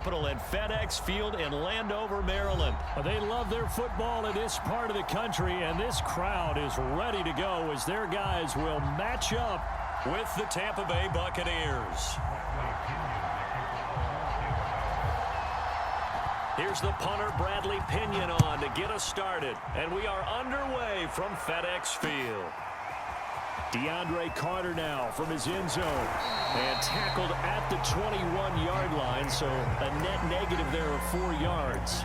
At FedEx Field in Landover, Maryland. They love their football in this part of the country, and this crowd is ready to go as their guys will match up with the Tampa Bay Buccaneers. Here's the punter, Bradley Pinion, on to get us started. And we are underway from FedEx Field. DeAndre Carter now from his end zone. And tackled at the 21-yard line, so a net negative there of 4 yards.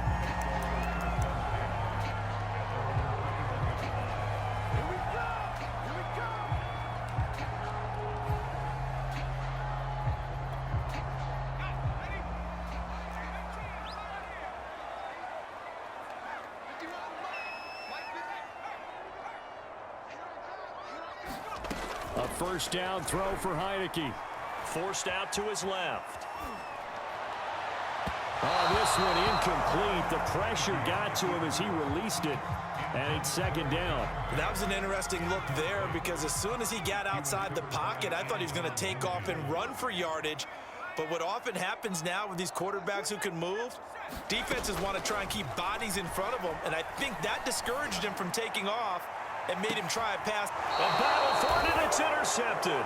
A first down throw for Heineke. Forced out to his left. Oh, this one incomplete. The pressure got to him as he released it. And it's second down. That was an interesting look there because as soon as he got outside the pocket, I thought he was going to take off and run for yardage. But what often happens now with these quarterbacks who can move, defenses want to try and keep bodies in front of them. And I think that discouraged him from taking off and made him try a pass. A battle for it, and it's intercepted.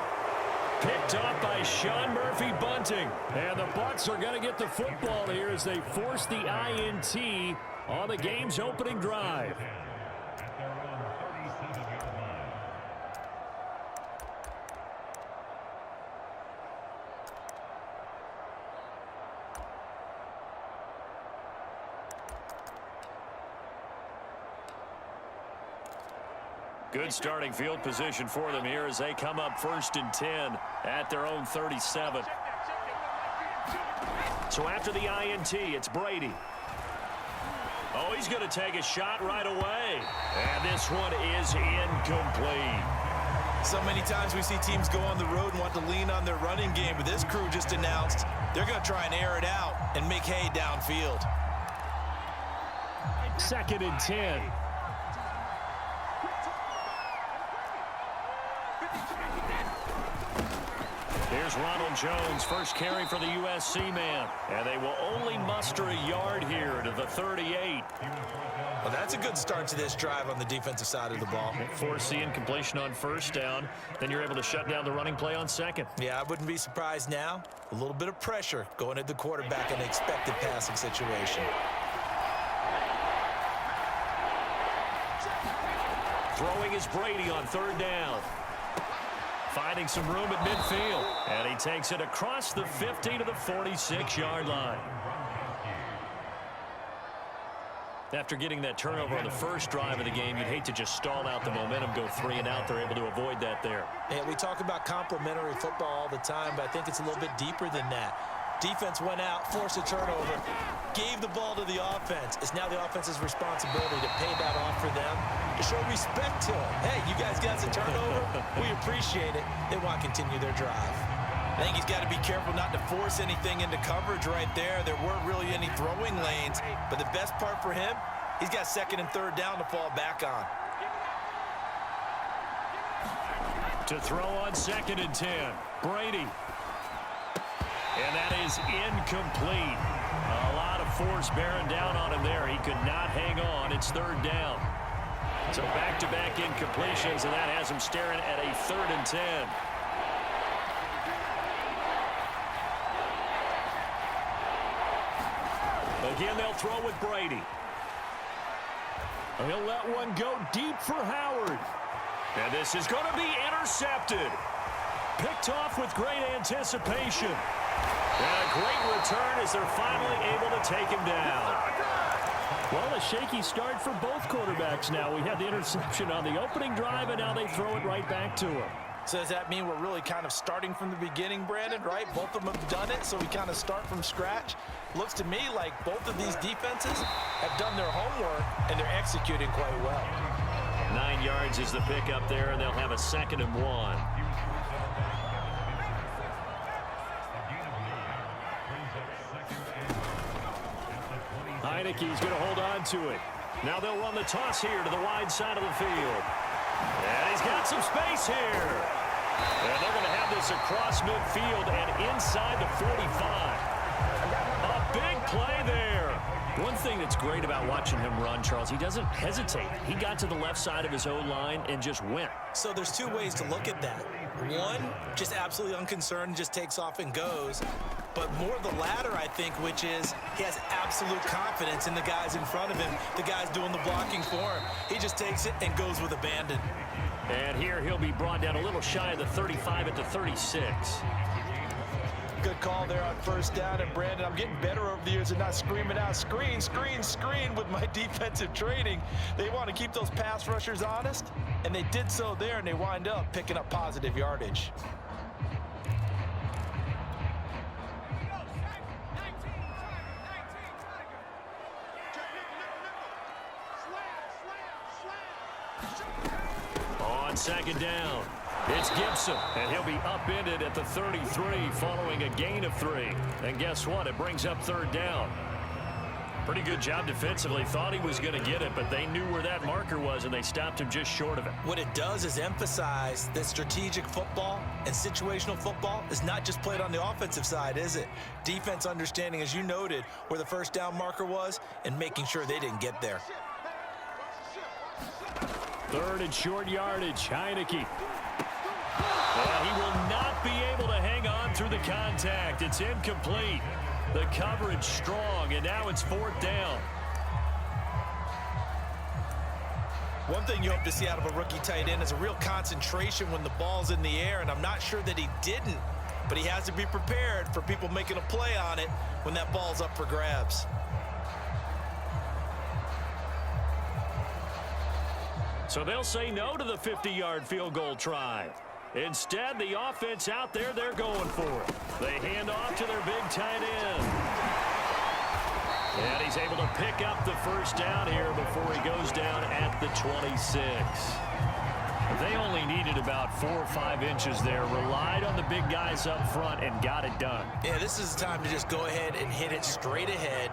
Picked off by Sean Murphy-Bunting. And the Bucs are going to get the football here as they force the INT on the game's opening drive. Good starting field position for them here as they come up 1st and 10 at their own 37. So after the INT, it's Brady. Oh, he's going to take a shot right away. And this one is incomplete. So many times we see teams go on the road and want to lean on their running game, but this crew just announced they're going to try and air it out and make hay downfield. 2nd and 10. Here's Ronald Jones, first carry for the USC man. And they will only muster a yard here to the 38. Well, that's a good start to this drive on the defensive side of the ball. Force the incompletion on first down. Then you're able to shut down the running play on second. Yeah, I wouldn't be surprised now. A little bit of pressure going at the quarterback in an expected passing situation. Throwing is Brady on 3rd down. Finding some room at midfield. And he takes it across the 50 to the 46-yard line. After getting that turnover on the first drive of the game, you'd hate to just stall out the momentum, go 3 and out. They're able to avoid that there. Yeah, we talk about complementary football all the time, but I think it's a little bit deeper than that. Defense went out, forced a turnover, gave the ball to the offense. It's now the offense's responsibility to pay that off for them, to show respect to them. Hey, you guys got a turnover. We appreciate it. They want to continue their drive. I think he's got to be careful not to force anything into coverage right there. There weren't really any throwing lanes, but the best part for him, he's got 2nd and 3rd down to fall back on. To throw on 2nd and 10, Brady. And that is incomplete. A lot of force bearing down on him there. He could not hang on. It's 3rd down. So back-to-back incompletions, and that has him staring at a 3rd and 10. Again, they'll throw with Brady. He'll let one go deep for Howard. And this is going to be intercepted. Picked off with great anticipation. And a great return as they're finally able to take him down. Well, a shaky start for both quarterbacks now. We had the interception on the opening drive, and now they throw it right back to him. So does that mean we're really kind of starting from the beginning, Brandon, right? Both of them have done it, so we kind of start from scratch. Looks to me like both of these defenses have done their homework, and they're executing quite well. 9 yards is the pickup there, and they'll have a 2nd and 1. Heineke's going to hold on to it. Now they'll run the toss here to the wide side of the field. And he's got some space here. And they're going to have this across midfield and inside the 45. A big One thing that's great about watching him run, Charles, he doesn't hesitate. He got to the left side of his O-line and just went. So there's two ways to look at that. One, just absolutely unconcerned, just takes off and goes. But more the latter, I think, which is he has absolute confidence in the guys in front of him, the guys doing the blocking for him. He just takes it and goes with abandon. And here he'll be brought down a little shy of the 35 at the 36. Good call there on first down. And, Brandon, I'm getting better over the years and not screaming out, screen, screen, screen with my defensive training. They want to keep those pass rushers honest, and they did so there, and they wind up picking up positive yardage. On second down, it's Gibson, and he'll be upended at the 33 following a gain of 3. And guess what? It brings up third down. Pretty good job defensively. Thought he was going to get it, but they knew where that marker was, and they stopped him just short of it. What it does is emphasize that strategic football and situational football is not just played on the offensive side, is it? Defense understanding, as you noted, where the first down marker was and making sure they didn't get there. Third and short yardage, Heineke. And he will not be able to hang on through the contact. It's incomplete. The coverage strong, and now it's fourth down. One thing you hope to see out of a rookie tight end is a real concentration when the ball's in the air, and I'm not sure that he didn't, but he has to be prepared for people making a play on it when that ball's up for grabs. So they'll say no to the 50-yard field goal try. Instead, the offense out there, they're going for it. They hand off to their big tight end. And he's able to pick up the first down here before he goes down at the 26. They only needed about 4 or 5 inches there, relied on the big guys up front, and got it done. Yeah, this is the time to just go ahead and hit it straight ahead.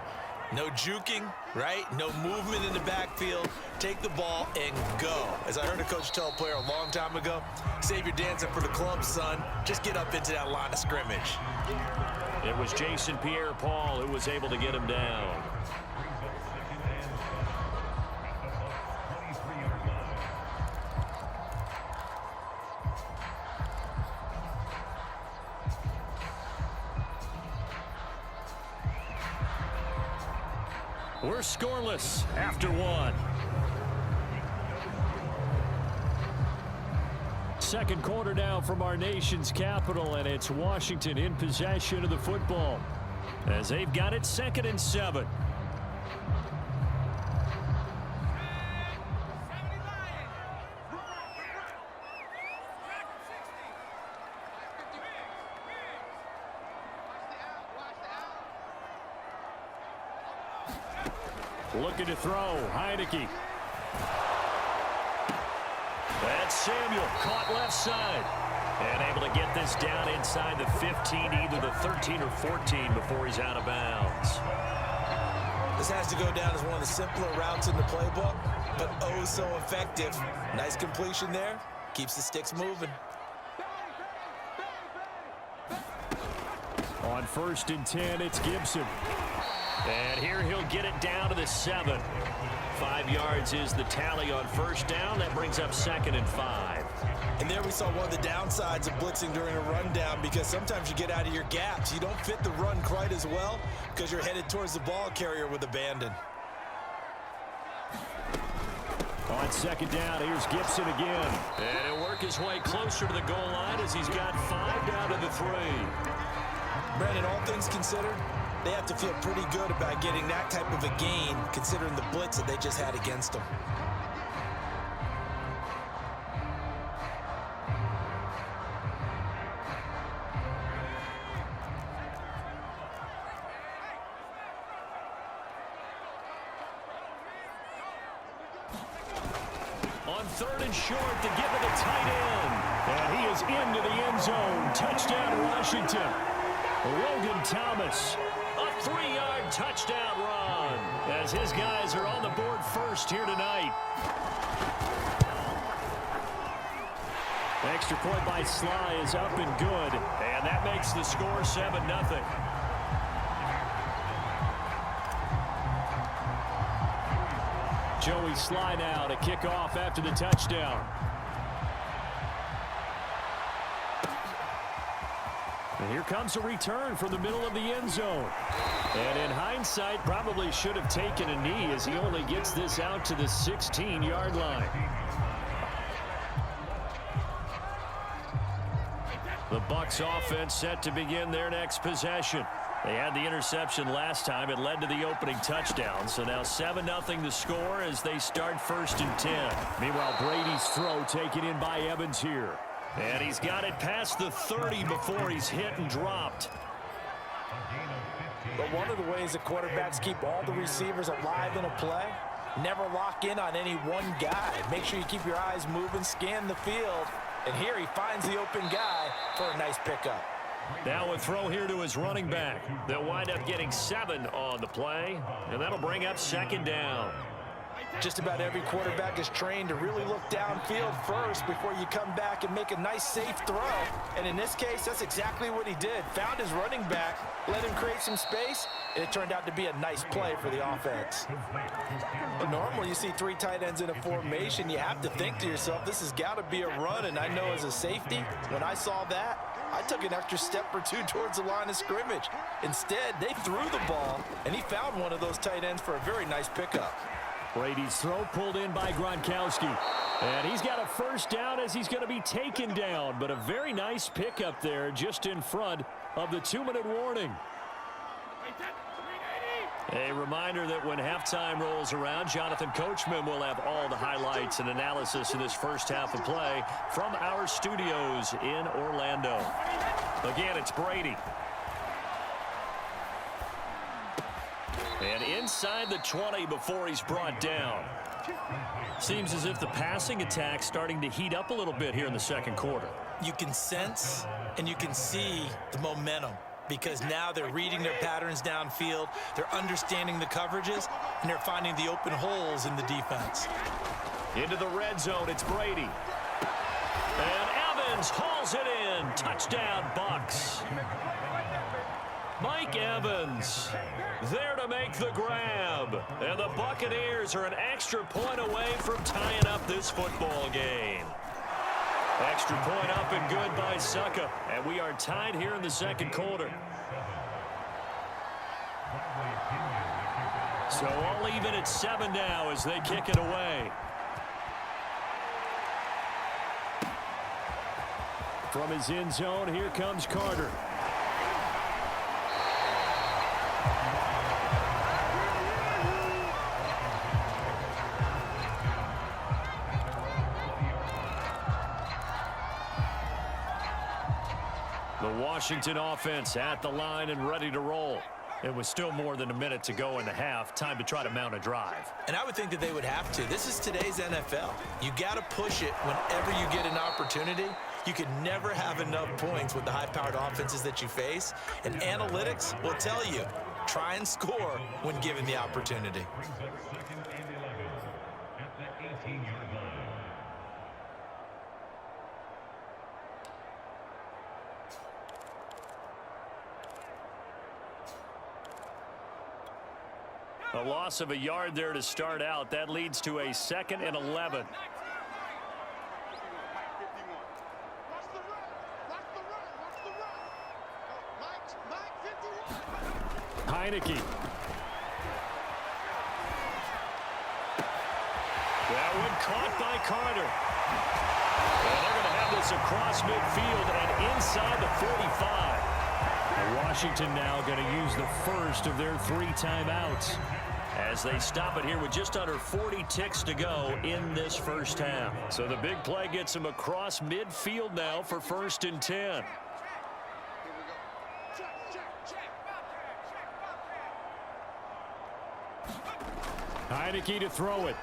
No juking, right? No movement in the backfield. Take the ball and go. As I heard a coach tell a player a long time ago, save your dancing for the club, son. Just get up into that line of scrimmage. It was Jason Pierre-Paul who was able to get him down. We're scoreless after 1. Second quarter now from our nation's capital, and it's Washington in possession of the football as they've got it 2nd and 7. Looking to throw, Heineke. That's Samuel, caught left side. And able to get this down inside the 15, either the 13 or 14 before he's out of bounds. This has to go down as one of the simpler routes in the playbook, but oh so effective. Nice completion there. Keeps the sticks moving. On 1st and 10, it's Gibson. And here he'll get it down to the 7. 5 yards is the tally on first down. That brings up 2nd and 5. And there we saw one of the downsides of blitzing during a rundown, because sometimes you get out of your gaps. You don't fit the run quite as well because you're headed towards the ball carrier with abandon. On 2nd down, here's Gibson again. And he'll work his way closer to the goal line as he's got 5 down to the 3. Brandon, all things considered, they have to feel pretty good about getting that type of a gain, considering the blitz that they just had against them. On 3rd and short to give it a tight end. And he is into the end zone. Touchdown, Washington. Logan Thomas. A 3-yard touchdown run as his guys are on the board first here tonight. Extra point by Sly is up and good, and that makes the score 7-0. Joey Sly now to kick off after the touchdown. And here comes a return from the middle of the end zone. And in hindsight, probably should have taken a knee as he only gets this out to the 16-yard line. The Bucs offense set to begin their next possession. They had the interception last time. It led to the opening touchdown. So now 7-0 the score as they start 1st and 10. Meanwhile, Brady's throw taken in by Evans here. And he's got it past the 30 before he's hit and dropped. But one of the ways that quarterbacks keep all the receivers alive in a play, never lock in on any one guy. Make sure you keep your eyes moving, scan the field. And here he finds the open guy for a nice pickup. Now a throw here to his running back. They'll wind up getting 7 on the play, and that'll bring up 2nd down. Just about every quarterback is trained to really look downfield first before you come back and make a nice, safe throw. And in this case, that's exactly what he did. Found his running back, let him create some space, and it turned out to be a nice play for the offense. But normally you see 3 tight ends in a formation, you have to think to yourself, this has got to be a run. And I know as a safety, when I saw that, I took an extra step or 2 towards the line of scrimmage. Instead, they threw the ball, and he found one of those tight ends for a very nice pickup. Brady's throw pulled in by Gronkowski. And he's got a 1st down as he's going to be taken down. But a very nice pickup there just in front of the 2-minute warning. A reminder that when halftime rolls around, Jonathan Coachman will have all the highlights and analysis of this first half of play from our studios in Orlando. Again, it's Brady. And inside the 20 before he's brought down. Seems as if the passing attack's starting to heat up a little bit here in the 2nd quarter. You can sense and you can see the momentum because now they're reading their patterns downfield, they're understanding the coverages, and they're finding the open holes in the defense. Into the red zone, it's Brady. And Evans hauls it in. Touchdown, Bucs. Mike Evans there to make the grab. And the Buccaneers are an extra point away from tying up this football game. Extra point up and good by Succa. And we are tied here in the 2nd quarter. So all even at 7 now as they kick it away. From his end zone, here comes Carter. The Washington offense at the line and ready to roll. It was still more than a minute to go in the half. Time to try to mount a drive. And I would think that they would have to. This is today's NFL. You got to push it whenever you get an opportunity. You can never have enough points with the high-powered offenses that you face. And analytics will tell you, try and score when given the opportunity. A loss of a yard there to start out. That leads to a 2nd and 11. Heineke. That one caught by Carter. And they're going to have this across midfield and inside the 45. And Washington now going to use the first of their 3 timeouts. As they stop it here with just under 40 ticks to go in this first half. So the big play gets them across midfield now for 1st and 10. Heineke to throw it.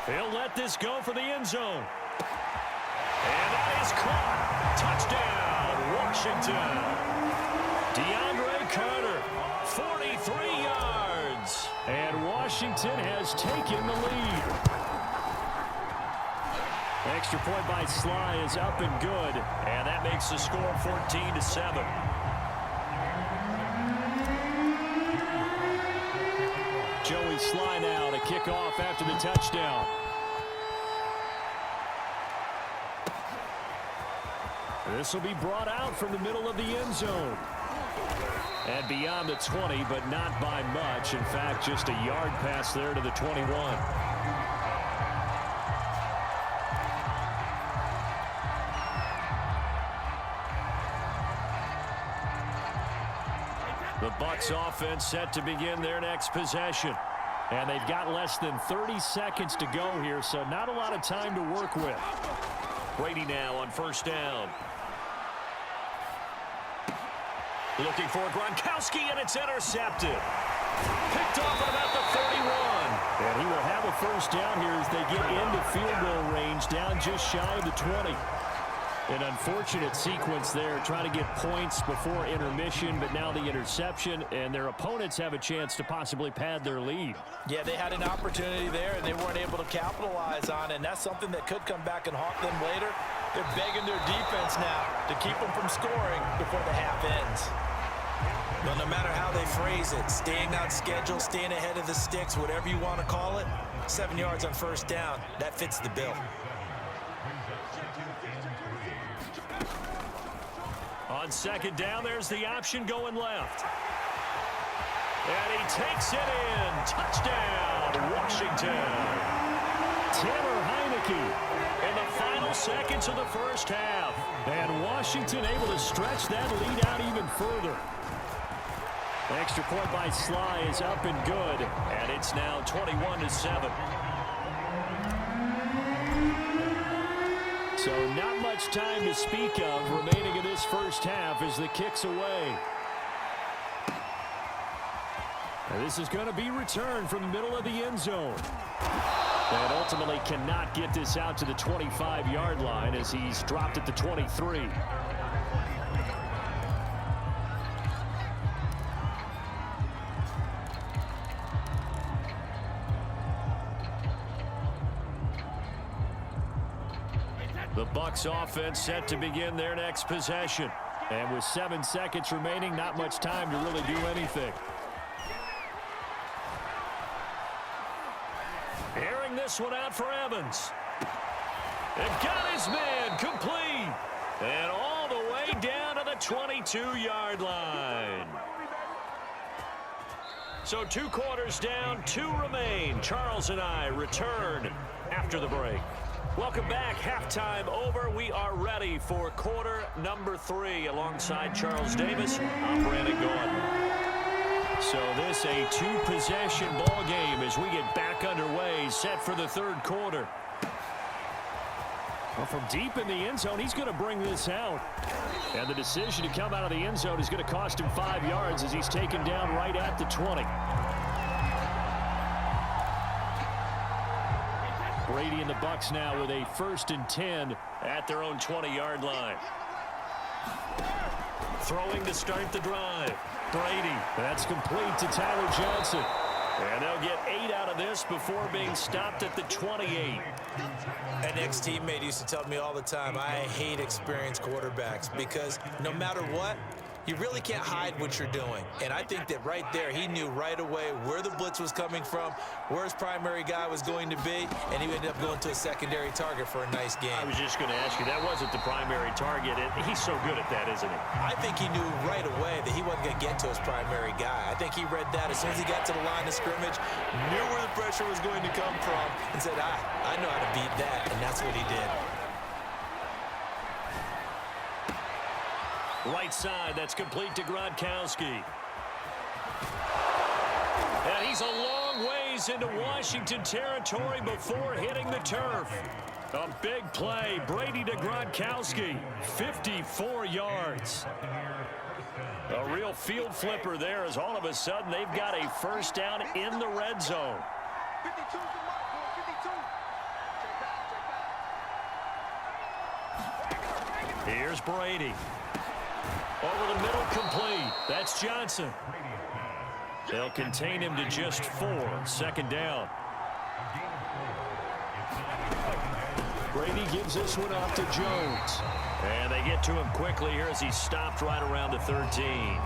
He'll let this go for the end zone. And that is caught. Touchdown, Washington. DeAndre Carter, 43 yards. And Washington has taken the lead. Extra point by Sly is up and good. And that makes the score 14-7. Joey Sly now to kick off after the touchdown. This will be brought out from the middle of the end zone. And beyond the 20, but not by much. In fact, just a yard pass there to the 21. The Bucs offense set to begin their next possession. And they've got less than 30 seconds to go here, so not a lot of time to work with. Brady now on first down. Looking for Gronkowski, and it's intercepted. Picked off at about the 31. And he will have a first down here as they get into field goal range, down just shy of the 20. An unfortunate sequence there, trying to get points before intermission, but now the interception, and their opponents have a chance to possibly pad their lead. Yeah, they had an opportunity there, and they weren't able to capitalize on it, and that's something that could come back and haunt them later. They're begging their defense now to keep them from scoring before the half ends. Well, no matter how they phrase it, staying on schedule, staying ahead of the sticks, whatever you want to call it, 7 yards on first down, that fits the bill. On second down, there's the option going left. And he takes it in. Touchdown, Washington. Taylor Heineke in the final seconds of the first half. And Washington able to stretch that lead out even further. Extra point by Sly is up and good. And it's now 21-7. So not much time to speak of remaining in this first half as the kick's away. And this is going to be returned from the middle of the end zone. And ultimately cannot get this out to the 25-yard line as he's dropped at the 23. The Bucs offense set to begin their next possession. And with 7 seconds remaining, not much time to really do anything. Airing this one out for Evans. They've got his man complete. And all the way down to the 22-yard line. So 2 quarters down, 2 remain. Charles and I return after the break. Welcome back. Halftime over. We are ready for quarter number 3 alongside Charles Davis. I'm Brandon Gordon. So this a 2-possession ball game as we get back underway, set for the third quarter. Well, from deep in the end zone, he's going to bring this out. And the decision to come out of the end zone is going to cost him 5 yards as he's taken down right at the 20. Brady and the Bucs now with a 1st and 10 at their own 20-yard line. Throwing to start the drive. Brady, that's complete to Tyler Johnson. And they'll get 8 out of this before being stopped at the 28. An ex-teammate used to tell me all the time, I hate experienced quarterbacks because no matter what, you really can't hide what you're doing. And I think that right there, he knew right away where the blitz was coming from, where his primary guy was going to be, and he ended up going to a secondary target for a nice game. I was just going to ask you, that wasn't the primary target, and he's so good at that, isn't he? I think he knew right away that he wasn't going to get to his primary guy. I think he read that as soon as he got to the line of scrimmage, knew where the pressure was going to come from, and said, I know how to beat that, and that's what he did. Right side, that's complete to Gronkowski. And he's a long ways into Washington territory before hitting the turf. A big play, Brady to Gronkowski, 54 yards. A real field flipper there as all of a sudden they've got a first down in the red zone. Here's Brady. Over the middle, complete. That's Johnson. They'll contain him to just 4. 2nd down. Brady gives this one off to Jones. And they get to him quickly here as he's stopped right around the 13.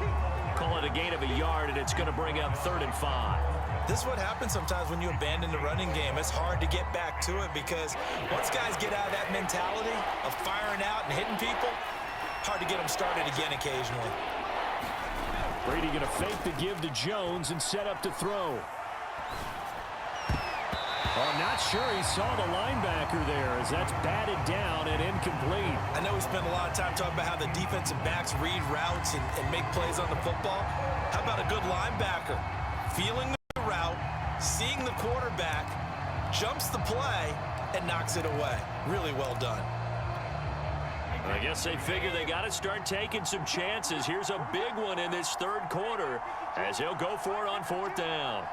Call it a gain of a yard, and it's going to bring up 3rd and 5. This is what happens sometimes when you abandon the running game. It's hard to get back to it because once guys get out of that mentality of firing out and hitting people, hard to get them started again occasionally. Brady going to fake the give to Jones and set up to throw. I'm not sure he saw the linebacker there as that's batted down and incomplete. I know we spent a lot of time talking about how the defensive backs read routes and make plays on the football. How about a good linebacker? Feeling the route, seeing the quarterback, jumps the play, and knocks it away. Really well done. I guess they figure they got to start taking some chances. Here's a big one in this third quarter as he'll go for it on fourth down.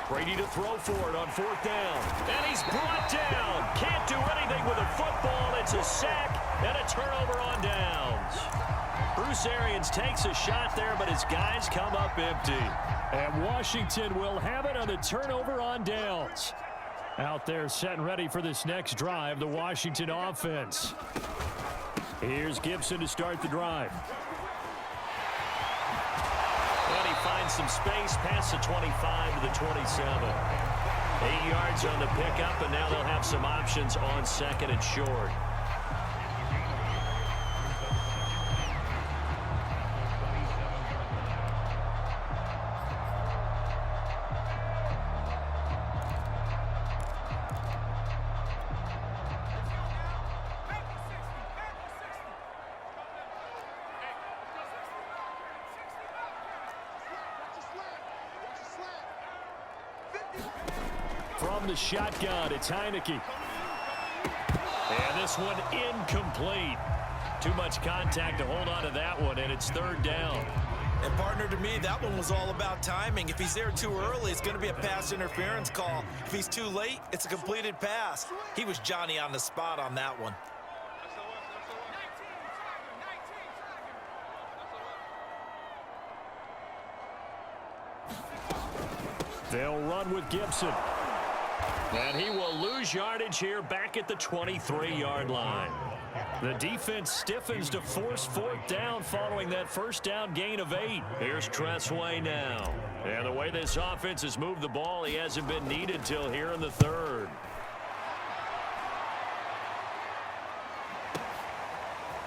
Brady to throw for it on fourth down. And he's brought down. Can't do anything with a football. It's a sack and a turnover on downs. Bruce Arians takes a shot there, but his guys come up empty. And Washington will have it on the turnover on downs. Out there set and ready for this next drive, the Washington offense. Here's Gibson to start the drive. And he finds some space past the 25 to the 27. 8 yards on the pickup, and now they'll have some options on second and short. From the shotgun, it's Heineke. And this one incomplete. Too much contact to hold on to that one, and it's third down. And partner, to me, that one was all about timing. If he's there too early, it's going to be a pass interference call. If he's too late, it's a completed pass. He was Johnny on the spot on that one. They'll run with Gibson. And he will lose yardage here back at the 23-yard line. The defense stiffens to force fourth down following that first down gain of 8. Here's Tressway now. And the way this offense has moved the ball, he hasn't been needed till here in the third.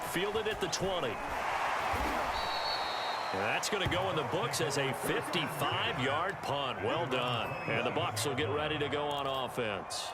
Fielded at the 20. And that's going to go in the books as a 55-yard punt. Well done. And the Bucs will get ready to go on offense.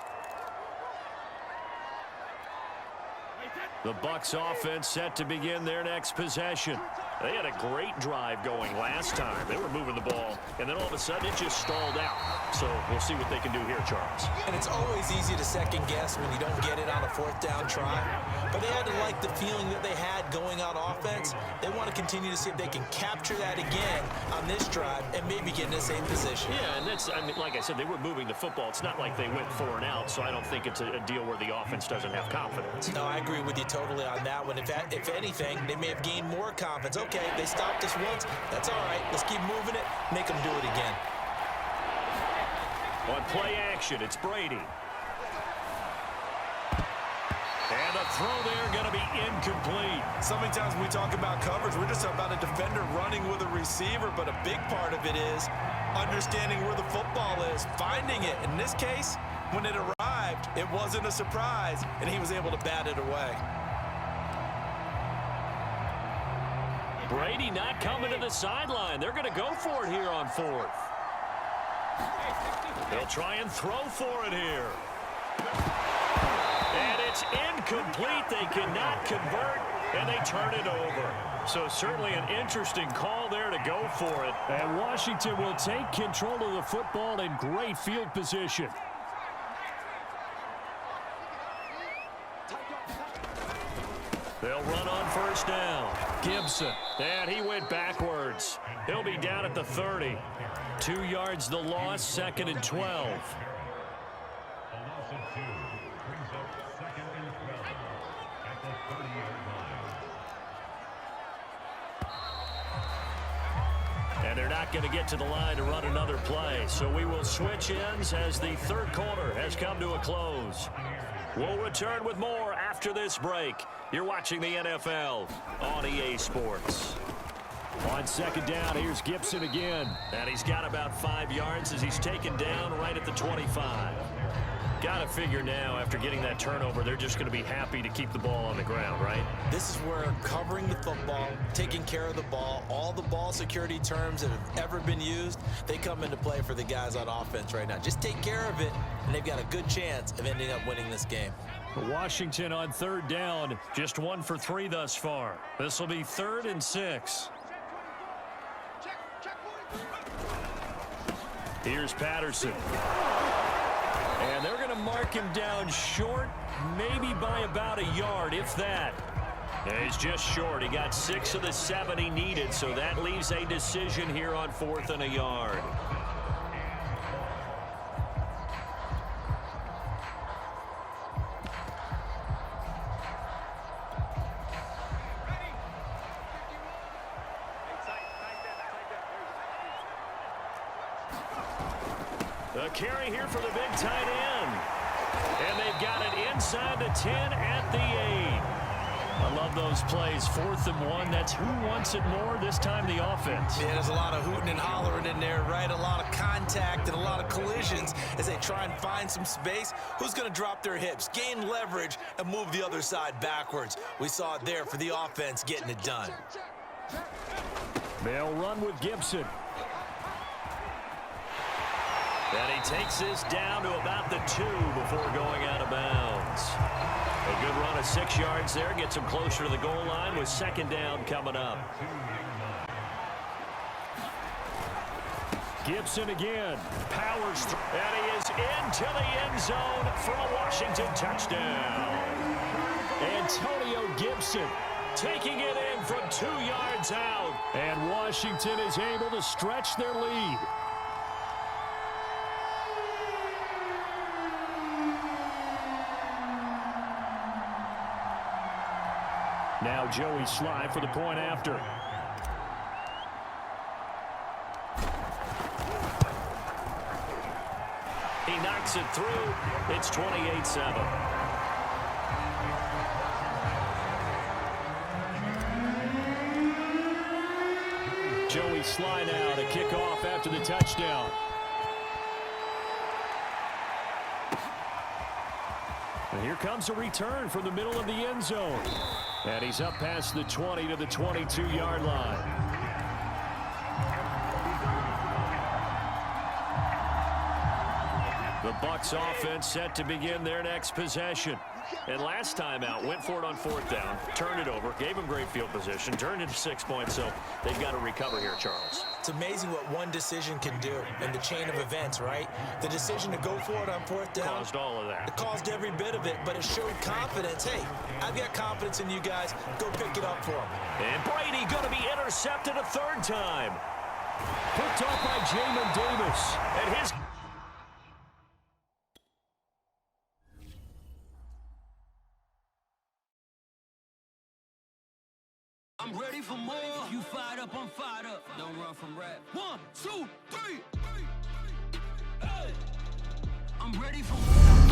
The Bucs offense set to begin their next possession. They had a great drive going last time. They were moving the ball, and then all of a sudden it just stalled out. So we'll see what they can do here, Charles. And it's always easy to second guess when you don't get it on a fourth down try. But they had to like the feeling that they had going on offense. They want to continue to see if they can capture that again on this drive and maybe get in the same position. Yeah, and that's, I mean, like I said, they were moving the football. It's not like they went 4 and out, so I don't think it's a deal where the offense doesn't have confidence. No, I agree with you totally on that one. If anything, they may have gained more confidence. Okay, they stopped us once. That's all right. Let's keep moving it. Make them do it again. On play action, it's Brady. And the throw there going to be incomplete. So many times when we talk about coverage, we're just talking about a defender running with a receiver, but a big part of it is understanding where the football is, finding it. In this case, when it arrived, it wasn't a surprise, and he was able to bat it away. Brady not coming to the sideline. They're going to go for it here on fourth. They'll try and throw for it here. And it's incomplete. They cannot convert, and they turn it over. So certainly an interesting call there to go for it. And Washington will take control of the football in great field position. They'll run on first down. Gibson, and he went backwards. He'll be down at the 30. 2 yards the loss, second and 12. And they're not going to get to the line to run another play. So we will switch ends as the third quarter has come to a close. We'll return with more after this break. You're watching the NFL on EA Sports. On second down, here's Gibson again. And he's got about 5 yards as he's taken down right at the 25. Got to figure now, after getting that turnover, they're just going to be happy to keep the ball on the ground, right? This is where covering the football, taking care of the ball, all the ball security terms that have ever been used, they come into play for the guys on offense right now. Just take care of it, and they've got a good chance of ending up winning this game. Washington on third down, just 1 for 3 thus far. This will be 3rd and 6. Here's Patterson. And they're going to mark him down short, maybe by about a yard, if that. And he's just short. He got 6 of the 7 he needed, so that leaves a decision here on 4th and a yard. The carry here for the big tight end. And they've got it inside the 10 at the 8. I love those plays. 4th and 1. That's who wants it more, this time the offense. Yeah, there's a lot of hooting and hollering in there, right? A lot of contact and a lot of collisions as they try and find some space. Who's going to drop their hips, gain leverage, and move the other side backwards? We saw it there for the offense getting it done. They'll run with Gibson. And he takes this down to about the 2 before going out of bounds. A good run of 6 yards there. Gets him closer to the goal line with 2nd down coming up. Gibson again. Powers through. And he is into the end zone for a Washington touchdown. Antonio Gibson taking it in from 2 yards out. And Washington is able to stretch their lead. Now Joey Sly for the point after. He knocks it through. It's 28-7. Joey Sly now to kick off after the touchdown. And here comes a return from the middle of the end zone. And he's up past the 20 to the 22-yard line. The Bucs offense set to begin their next possession. And last time out, went for it on 4th down, turned it over, gave him great field position, turned it 6 points, so they've got to recover here, Charles. It's amazing what one decision can do in the chain of events, right? The decision to go for it on 4th down. Caused all of that. It caused every bit of it, but it showed confidence. Hey, I've got confidence in you guys. Go pick it up for them. And Brady going to be intercepted a 3rd time. Picked off by Jamin Davis. And his... I'm ready for more. You fired up, I'm fired up. Don't run from rap. 1, 2, 3. Hey. I'm ready for more.